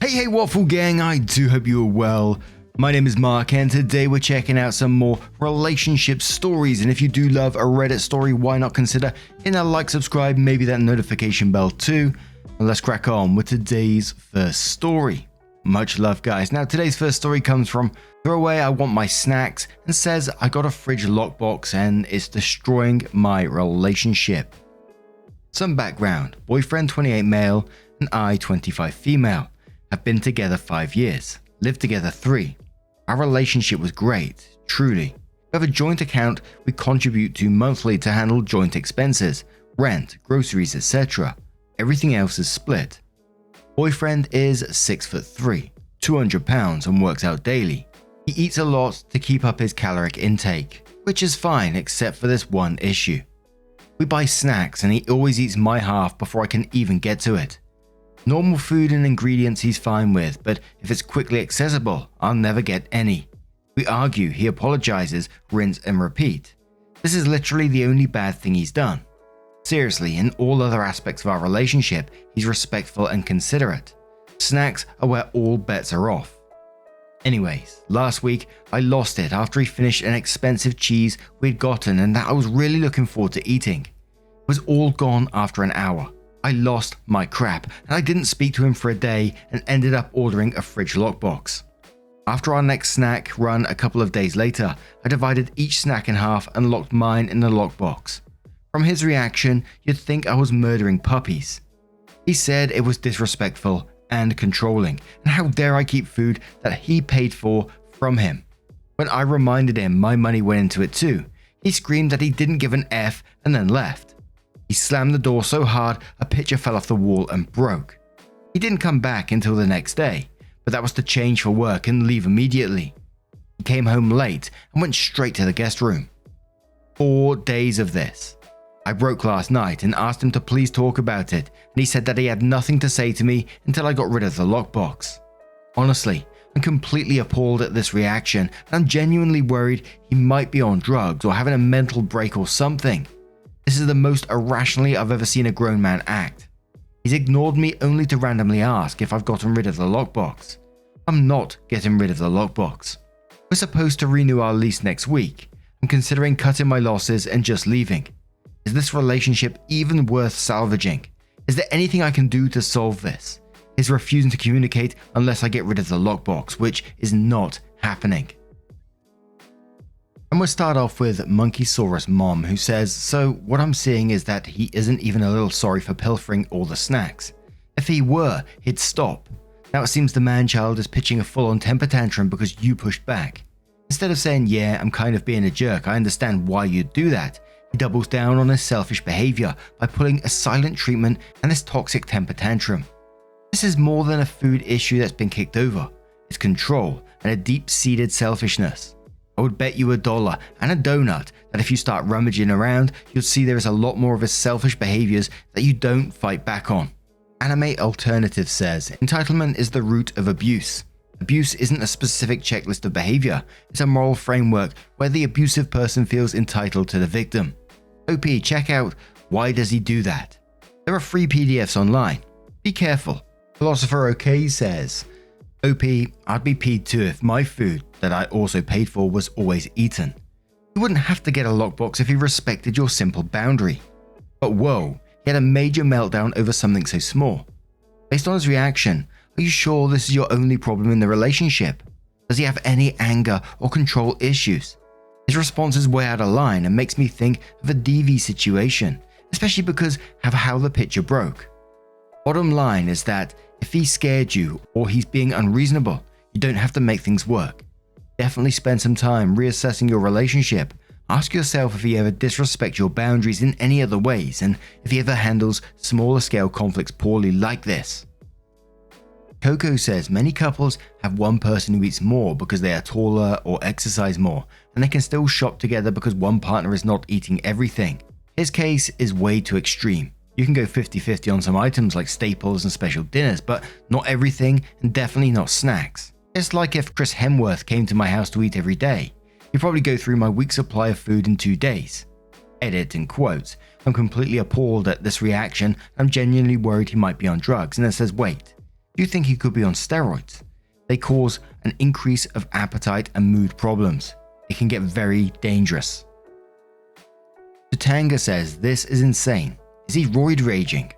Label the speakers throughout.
Speaker 1: Hey Waffle Gang, I do hope you are well. My name is Mark and today we're checking out some more relationship stories, and if you do love a Reddit story, why not consider hitting that like, subscribe, maybe that notification bell too. And let's crack on with today's first story. Much love guys. Now today's first story comes from Throwaway I Want My Snacks and says I got a fridge lockbox and it's destroying my relationship. Some background: boyfriend 28 male and I 25 female. Have been together 5 years, lived together 3. Our relationship was great, truly. We have a joint account we contribute to monthly to handle joint expenses, rent, groceries, etc. Everything else is split. Boyfriend is 6'3", 200 pounds and works out daily. He eats a lot to keep up his caloric intake, which is fine except for this one issue. We buy snacks and he always eats my half before I can even get to it. Normal food and ingredients he's fine with, but if it's quickly accessible, I'll never get any. We argue, he apologizes, rinse and repeat. This is literally the only bad thing he's done. Seriously, in all other aspects of our relationship, he's respectful and considerate. Snacks are where all bets are off. Anyways, last week I lost it after he finished an expensive cheese we'd gotten and that I was really looking forward to eating. It was all gone after an hour. I lost my crap and I didn't speak to him for a day and ended up ordering a fridge lockbox. After our next snack run a couple of days later, I divided each snack in half and locked mine in the lockbox. From his reaction, you'd think I was murdering puppies. He said it was disrespectful and controlling, and how dare I keep food that he paid for from him. When I reminded him my money went into it too, he screamed that he didn't give an F and then left. He slammed the door so hard a picture fell off the wall and broke. He didn't come back until the next day, but that was to change for work and leave immediately. He came home late and went straight to the guest room. 4 days of this. I broke last night and asked him to please talk about it, and he said that he had nothing to say to me until I got rid of the lockbox. Honestly, I'm completely appalled at this reaction, and I'm genuinely worried he might be on drugs or having a mental break or something. This is the most irrationally I've ever seen a grown man act. He's ignored me only to randomly ask if I've gotten rid of the lockbox. I'm not getting rid of the lockbox. We're supposed to renew our lease next week. I'm considering cutting my losses and just leaving. Is this relationship even worth salvaging? Is there anything I can do to solve this? He's refusing to communicate unless I get rid of the lockbox, which is not happening. And we'll start off with Monkeysaurus Mom, who says, so what I'm seeing is that he isn't even a little sorry for pilfering all the snacks. If he were, he'd stop. Now it seems the man-child is pitching a full-on temper tantrum because you pushed back. Instead of saying, yeah, I'm kind of being a jerk, I understand why you'd do that, he doubles down on his selfish behavior by pulling a silent treatment and this toxic temper tantrum. This is more than a food issue that's been kicked over. It's control and a deep-seated selfishness. I would bet you $1 and a donut that if you start rummaging around, you'll see there is a lot more of his selfish behaviors that you don't fight back on. Anime Alternative says, entitlement is the root of abuse. Abuse isn't a specific checklist of behavior, it's a moral framework where the abusive person feels entitled to the victim. OP, check out Why Does He Do That? There are free PDFs online. Be careful. Philosopher OK says, OP, I'd be peed too if my food that I also paid for was always eaten. You wouldn't have to get a lockbox if he respected your simple boundary. But whoa, he had a major meltdown over something so small. Based on his reaction, are you sure this is your only problem in the relationship? Does he have any anger or control issues? His response is way out of line and makes me think of a DV situation, especially because of how the picture broke. Bottom line is that if he scared you or he's being unreasonable, you don't have to make things work. Definitely spend some time reassessing your relationship. Ask yourself if he ever disrespects your boundaries in any other ways and if he ever handles smaller scale conflicts poorly like this. Coco says many couples have one person who eats more because they are taller or exercise more, and they can still shop together because one partner is not eating everything. His case is way too extreme. You can go 50-50 on some items like staples and special dinners, but not everything and definitely not snacks. It's like if Chris Hemsworth came to my house to eat every day. He'd probably go through my week's supply of food in 2 days. Edit in quotes. I'm completely appalled at this reaction. I'm genuinely worried he might be on drugs, and then says, wait, Do you think he could be on steroids? They cause an increase of appetite and mood problems. It can get very dangerous. Tutanga says, this is insane. Is he roid raging?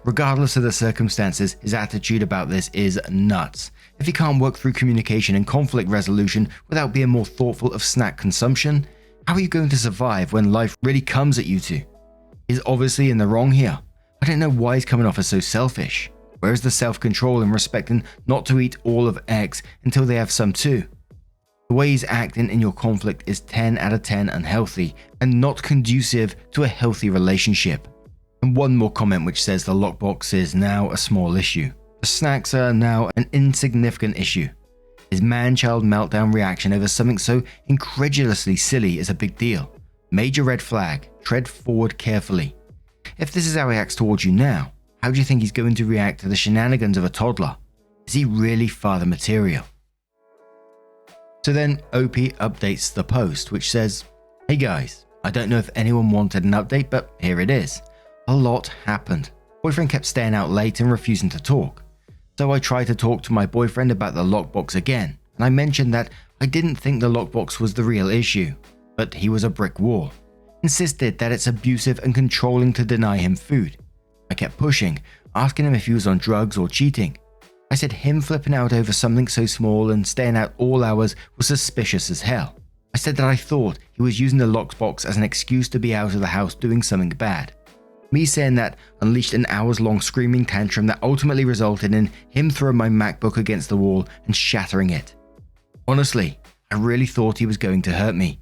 Speaker 1: Regardless of the circumstances, his attitude about this is nuts. If he can't work through communication and conflict resolution without being more thoughtful of snack consumption, how are you going to survive when life really comes at you two? He's obviously in the wrong here. I don't know why he's coming off as so selfish. Where is the self-control and respecting not to eat all of X until they have some too? The way he's acting in your conflict is 10 out of 10 unhealthy and not conducive to a healthy relationship. And one more comment which says the lockbox is now a small issue. The snacks are now an insignificant issue. His man-child meltdown reaction over something so incredulously silly is a big deal. Major red flag. Tread forward carefully. If this is how he acts towards you now, how do you think he's going to react to the shenanigans of a toddler? Is he really father material? So then OP updates the post, which says, "Hey guys, I don't know if anyone wanted an update, but here it is. A lot happened. Boyfriend kept staying out late and refusing to talk. So I tried to talk to my boyfriend about the lockbox again, and I mentioned that I didn't think the lockbox was the real issue, but he was a brick wall. Insisted that it's abusive and controlling to deny him food. I kept pushing, asking him if he was on drugs or cheating. I said him flipping out over something so small and staying out all hours was suspicious as hell. I said that I thought he was using the lockbox as an excuse to be out of the house doing something bad. Me saying that unleashed an hours-long screaming tantrum that ultimately resulted in him throwing my MacBook against the wall and shattering it. Honestly, I really thought he was going to hurt me.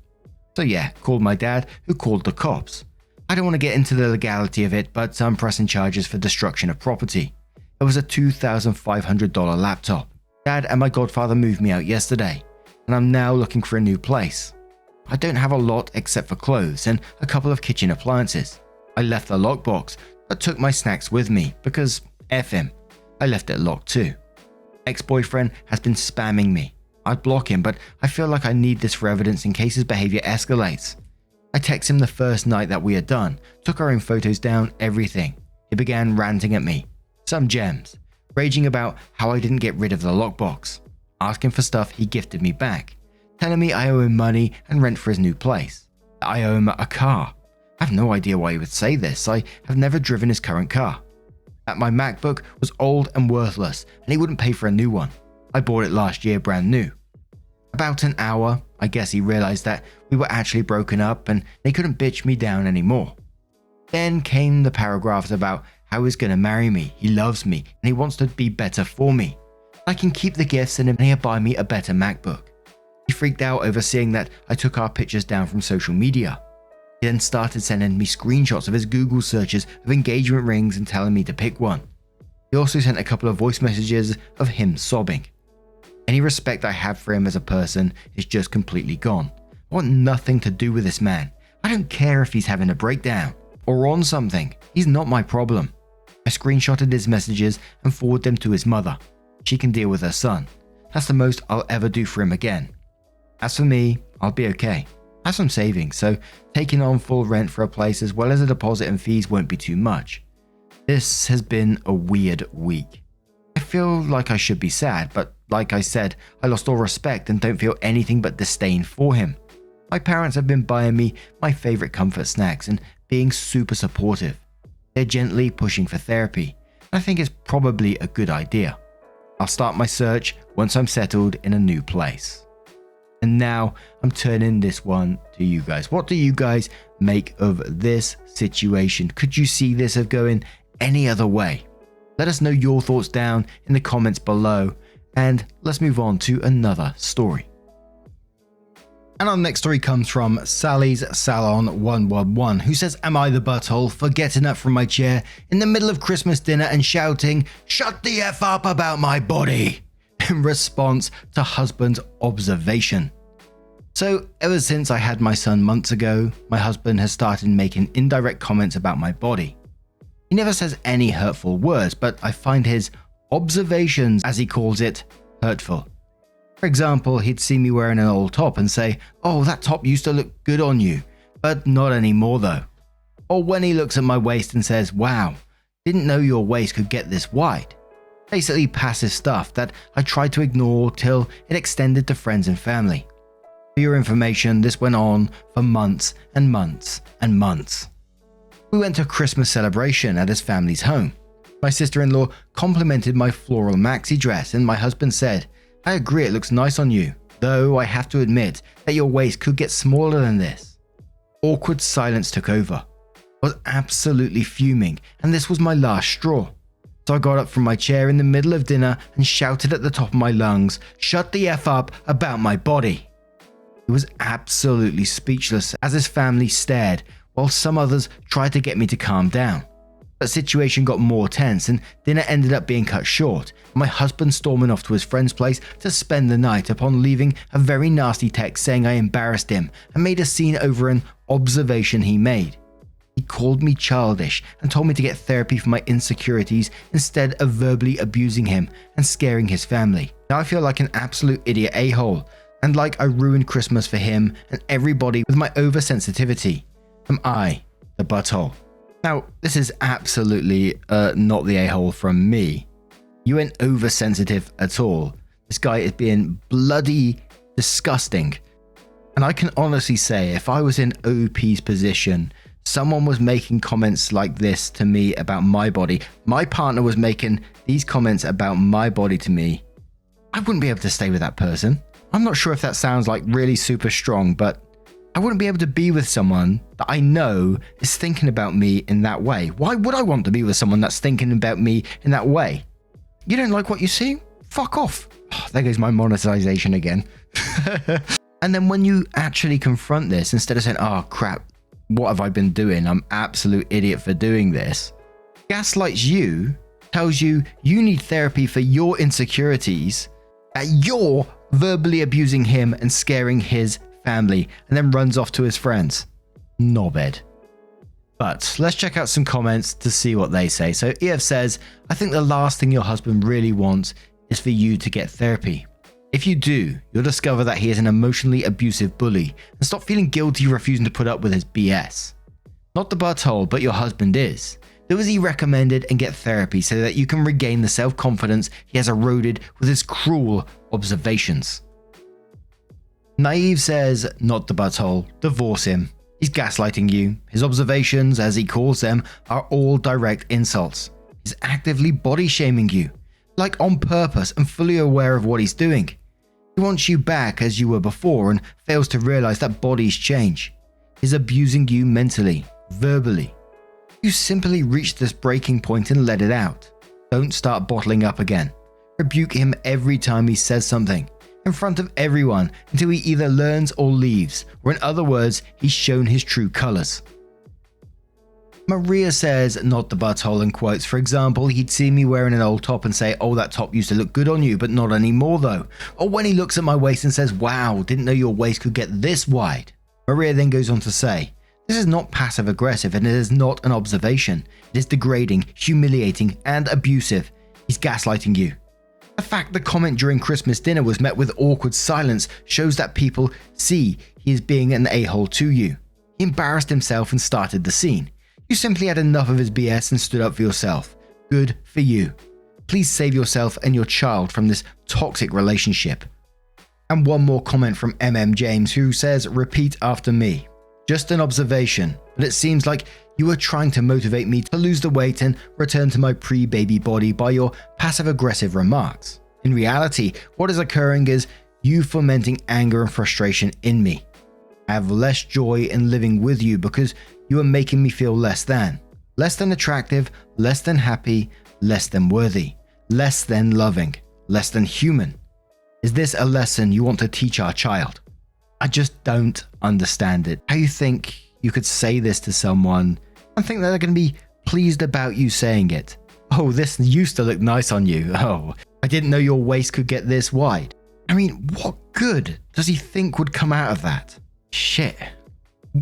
Speaker 1: So yeah, called my dad, who called the cops. I don't want to get into the legality of it, but I'm pressing charges for destruction of property. It was a $2,500 laptop. Dad and my godfather moved me out yesterday, and I'm now looking for a new place. I don't have a lot except for clothes and a couple of kitchen appliances. I left the lockbox, but took my snacks with me because F him. I left it locked too. Ex-boyfriend has been spamming me. I'd block him, but I feel like I need this for evidence in case his behavior escalates. I text him the first night that we are done, took our own photos down, everything. He began ranting at me. Some gems. Raging about how I didn't get rid of the lockbox. Asking for stuff he gifted me back. Telling me I owe him money and rent for his new place. That I owe him a car. I have no idea why he would say this. I have never driven his current car. That my MacBook was old and worthless and he wouldn't pay for a new one. I bought it last year brand new. About an hour, I guess he realized that we were actually broken up and they couldn't bitch me down anymore. Then came the paragraphs about how he's gonna marry me, he loves me, and he wants to be better for me. I can keep the gifts and he'll buy me a better MacBook. He freaked out over seeing that I took our pictures down from social media. He then started sending me screenshots of his Google searches of engagement rings and telling me to pick one. He also sent a couple of voice messages of him sobbing. Any respect I have for him as a person is just completely gone. I want nothing to do with this man. I don't care if he's having a breakdown or on something. He's not my problem. I screenshotted his messages and forwarded them to his mother. She can deal with her son. That's the most I'll ever do for him again. As for me, I'll be okay. I have some savings, so taking on full rent for a place as well as a deposit and fees won't be too much. This has been a weird week. I feel like I should be sad, but like I said, I lost all respect and don't feel anything but disdain for him. My parents have been buying me my favorite comfort snacks and being super supportive. They're gently pushing for therapy. I think it's probably a good idea. I'll start my search once I'm settled in a new place. And now I'm turning this one to you guys. What do you guys make of this situation? Could you see this of going any other way? Let us know your thoughts down in the comments below, and let's move on to another story. And our next story comes from Sally's Salon 111, who says, "Am I the butthole for getting up from my chair in the middle of Christmas dinner and shouting, 'Shut the F up about my body,' in response to husband's observation?" So ever since I had my son months ago, my husband has started making indirect comments about my body. He never says any hurtful words, but I find his observations, as he calls it, hurtful. For example, he'd see me wearing an old top and say, "Oh, that top used to look good on you, but not anymore though." Or when he looks at my waist and says, "Wow, didn't know your waist could get this wide." Basically passive stuff that I tried to ignore till it extended to friends and family. For your information, this went on for months and months and months. We went to a Christmas celebration at his family's home. My sister-in-law complimented my floral maxi dress and my husband said, "I agree it looks nice on you, though I have to admit that your waist could get smaller than this." Awkward silence took over. I was absolutely fuming and this was my last straw. So I got up from my chair in the middle of dinner and shouted at the top of my lungs, "Shut the F up about my body." He was absolutely speechless as his family stared while some others tried to get me to calm down. The situation got more tense and dinner ended up being cut short, my husband storming off to his friend's place to spend the night upon leaving a very nasty text saying I embarrassed him and made a scene over an observation he made. He called me childish and told me to get therapy for my insecurities instead of verbally abusing him and scaring his family. Now I feel like an absolute idiot a-hole and like I ruined Christmas for him and everybody with my oversensitivity. Am I the butthole? Now, this is absolutely not the a-hole from me. You ain't oversensitive at all. This guy is being bloody disgusting. And I can honestly say, if I was in OP's position, someone was making comments like this to me about my body, my partner was making these comments about my body to me, I wouldn't be able to stay with that person. I'm not sure if that sounds like really super strong, but I wouldn't be able to be with someone that I know is thinking about me in that way. Why would I want to be with someone that's thinking about me in that way? You don't like what you see? Fuck off. Oh, there goes my monetization again. And then when you actually confront this, instead of saying, "Oh crap, what have I been doing? I'm absolute idiot for doing this," gaslights you, tells you you need therapy for your insecurities, that you're verbally abusing him and scaring his family, and then runs off to his friends. Knobhead. But let's check out some comments to see what they say. So EF says, "I think the last thing your husband really wants is for you to get therapy. If you do, you'll discover that he is an emotionally abusive bully and stop feeling guilty refusing to put up with his BS. Not the butthole, but your husband is. Do as he recommended and get therapy so that you can regain the self-confidence he has eroded with his cruel observations." Naive says, "Not the butthole, divorce him. He's gaslighting you. His observations, as he calls them, are all direct insults. He's actively body shaming you, like on purpose and fully aware of what he's doing. He wants you back as you were before and fails to realize that bodies change. He's abusing you mentally, verbally. You simply reach this breaking point and let it out. Don't start bottling up again. Rebuke him every time he says something, in front of everyone, until he either learns or leaves, or in other words, he's shown his true colors." Maria says, "Not the butthole," and quotes, "For example, he'd see me wearing an old top and say, 'Oh, that top used to look good on you, but not anymore though.' Or when he looks at my waist and says, 'Wow, didn't know your waist could get this wide.'" Maria then goes on to say, "This is not passive aggressive and it is not an observation. It is degrading, humiliating, and abusive. He's gaslighting you. The fact the comment during Christmas dinner was met with awkward silence shows that people see he is being an a-hole to you. He embarrassed himself and started the scene. You simply had enough of his BS and stood up for yourself. Good for you. Please save yourself and your child from this toxic relationship." And one more comment from MM James, who says, "Repeat after me. Just an observation, but it seems like you are trying to motivate me to lose the weight and return to my pre-baby body by your passive-aggressive remarks. In reality, what is occurring is you fomenting anger and frustration in me. I have less joy in living with you because you are making me feel less than attractive, less than happy, less than worthy, less than loving, less than human. Is this a lesson you want to teach our child? I just don't understand it. How you think you could say this to someone and think that they're going to be pleased about you saying it. Oh, this used to look nice on you. Oh, I didn't know your waist could get this wide. I mean, what good does he think would come out of that? Shit.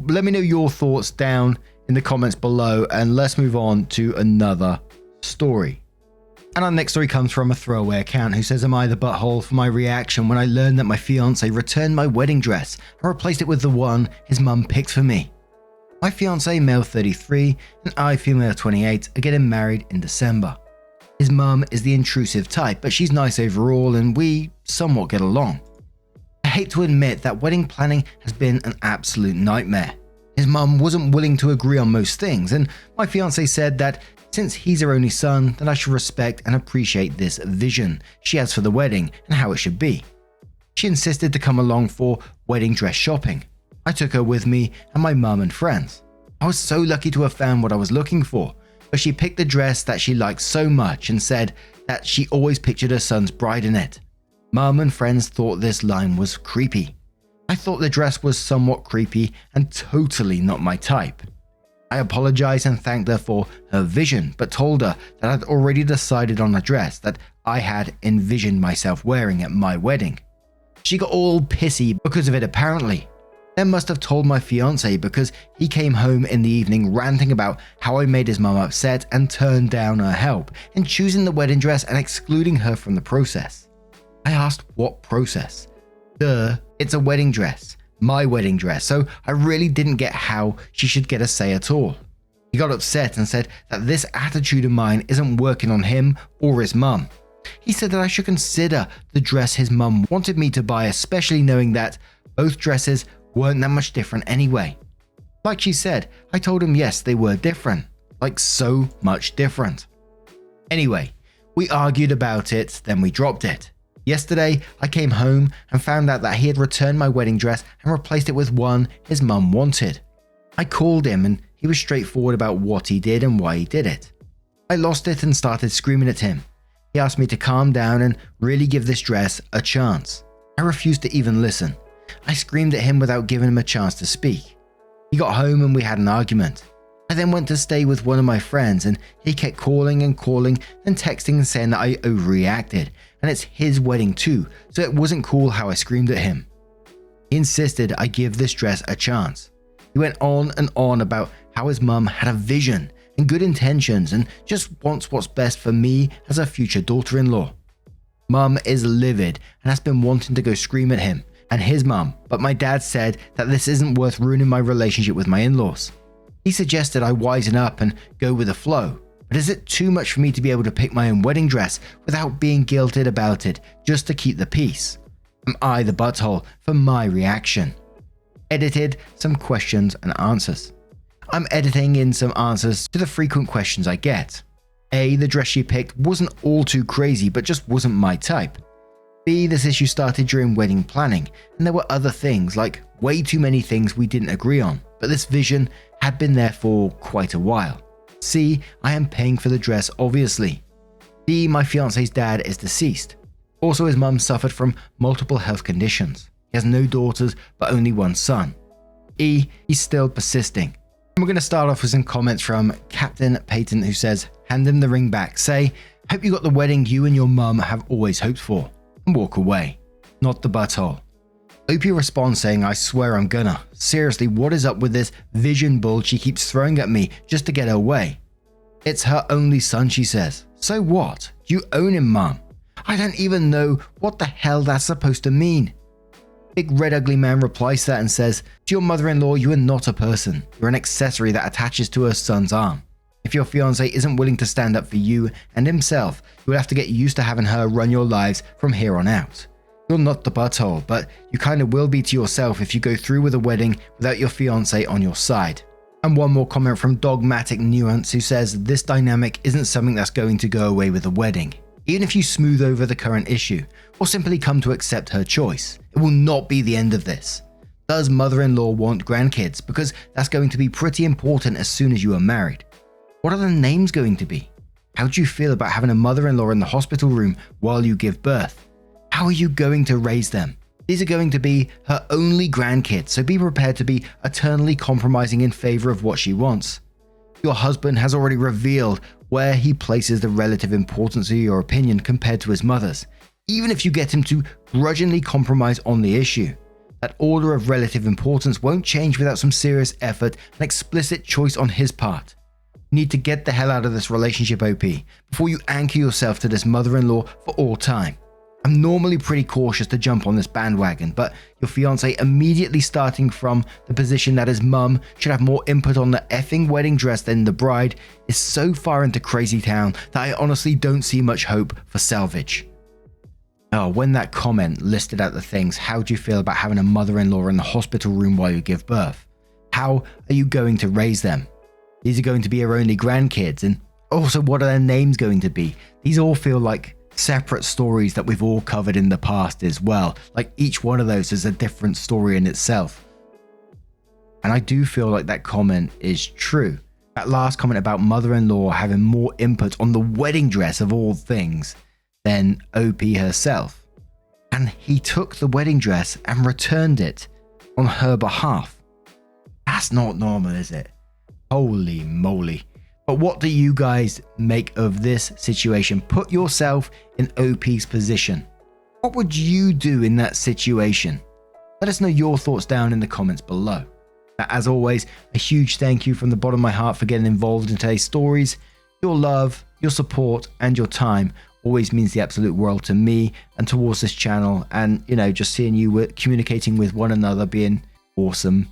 Speaker 1: Let me know your thoughts down in the comments below and let's move on to another story. And our next story comes from a throwaway account who says, "Am I the butthole for my reaction when I learned that my fiance returned my wedding dress and replaced it with the one his mum picked for me? My fiance, male 33, and I, female 28, are getting married in December. His mum is the intrusive type, but she's nice overall and we somewhat get along. I hate to admit that wedding planning has been an absolute nightmare. His mum wasn't willing to agree on most things, and my fiance said that since he's her only son, then I should respect and appreciate this vision she has for the wedding and how it should be. She insisted to come along for wedding dress shopping. I took her with me and my mum and friends. I was so lucky to have found what I was looking for, but she picked the dress that she liked so much and said that she always pictured her son's bride in it. Mum and friends thought this line was creepy. I thought the dress was somewhat creepy and totally not my type. I apologized and thanked her for her vision, but told her that I'd already decided on a dress that I had envisioned myself wearing at my wedding. She got all pissy because of it apparently. Then must have told my fiance because he came home in the evening ranting about how I made his mum upset and turned down her help in choosing the wedding dress and excluding her from the process. I asked what process? It's a wedding dress. My wedding dress, so I really didn't get how she should get a say at all. He got upset and said that this attitude of mine isn't working on him or his mum. He said that I should consider the dress his mum wanted me to buy, especially knowing that both dresses weren't that much different anyway. Like she said, I told him yes, they were different, like so much different. Anyway, we argued about it, then we dropped it. Yesterday, I came home and found out that he had returned my wedding dress and replaced it with one his mum wanted. I called him and he was straightforward about what he did and why he did it. I lost it and started screaming at him. He asked me to calm down and really give this dress a chance. I refused to even listen. I screamed at him without giving him a chance to speak. He got home and we had an argument. I then went to stay with one of my friends and he kept calling and calling, then texting and saying that I overreacted and it's his wedding too, so it wasn't cool how I screamed at him. He insisted I give this dress a chance. He went on and on about how his mum had a vision and good intentions and just wants what's best for me as her future daughter-in-law. Mum is livid and has been wanting to go scream at him and his mum, but my dad said that this isn't worth ruining my relationship with my in-laws. He suggested I wisen up and go with the flow, but is it too much for me to be able to pick my own wedding dress without being guilted about it just to keep the peace? Am I the butthole for my reaction? Edited some questions and answers. I'm editing in some answers to the frequent questions I get. A, the dress she picked wasn't all too crazy but just wasn't my type. B, this issue started during wedding planning and there were other things, like way too many things we didn't agree on, but this vision had been there for quite a while. C, I am paying for the dress obviously. D, my fiance's dad is deceased. Also his mum suffered from multiple health conditions. He has no daughters but only one son. E, he's still persisting. And we're going to start off with some comments from Captain Peyton who says, hand him the ring back, say, hope you got the wedding you and your mum have always hoped for, and walk away. Not the butthole. OP responds saying, I swear I'm gonna. Seriously, what is up with this vision bull she keeps throwing at me just to get her way? It's her only son, she says. So what? You own him, mum. I don't even know what the hell that's supposed to mean. Big Red Ugly Man replies to that and says, to your mother-in-law, you are not a person. You're an accessory that attaches to her son's arm. If your fiance isn't willing to stand up for you and himself, you will have to get used to having her run your lives from here on out. You're not the butthole, but you kind of will be to yourself if you go through with a wedding without your fiance on your side. And one more comment from Dogmatic Nuance who says, this dynamic isn't something that's going to go away with a wedding. Even if you smooth over the current issue, or simply come to accept her choice, it will not be the end of this. Does mother-in-law want grandkids? Because that's going to be pretty important as soon as you are married. What are the names going to be? How do you feel about having a mother-in-law in the hospital room while you give birth? How are you going to raise them? These are going to be her only grandkids, so be prepared to be eternally compromising in favor of what she wants. Your husband has already revealed where he places the relative importance of your opinion compared to his mother's, even if you get him to grudgingly compromise on the issue. That order of relative importance won't change without some serious effort and explicit choice on his part. You need to get the hell out of this relationship, OP, before you anchor yourself to this mother-in-law for all time. I'm normally pretty cautious to jump on this bandwagon, but your fiance immediately starting from the position that his mum should have more input on the effing wedding dress than the bride is so far into crazy town that I honestly don't see much hope for salvage. Oh, when that comment listed out the things, how do you feel about having a mother-in-law in the hospital room while you give birth? How are you going to raise them? These are going to be your only grandkids, and also what are their names going to be? These all feel like separate stories that we've all covered in the past as well. Like each one of those is a different story in itself. And I do feel like that comment is true. That last comment about mother-in-law having more input on the wedding dress of all things than OP herself. And he took the wedding dress and returned it on her behalf. That's not normal, is it? Holy moly. But what do you guys make of this situation? Put yourself in OP's position. What would you do in that situation? Let us know your thoughts down in the comments below. As always, a huge thank you from the bottom of my heart for getting involved in today's stories. Your love, your support, and your time always means the absolute world to me and towards this channel. And, just seeing you communicating with one another being awesome.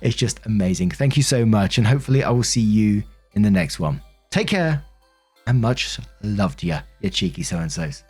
Speaker 1: It's just amazing. Thank you so much, and hopefully I will see you in the next one. Take care, and much love to you cheeky so-and-sos.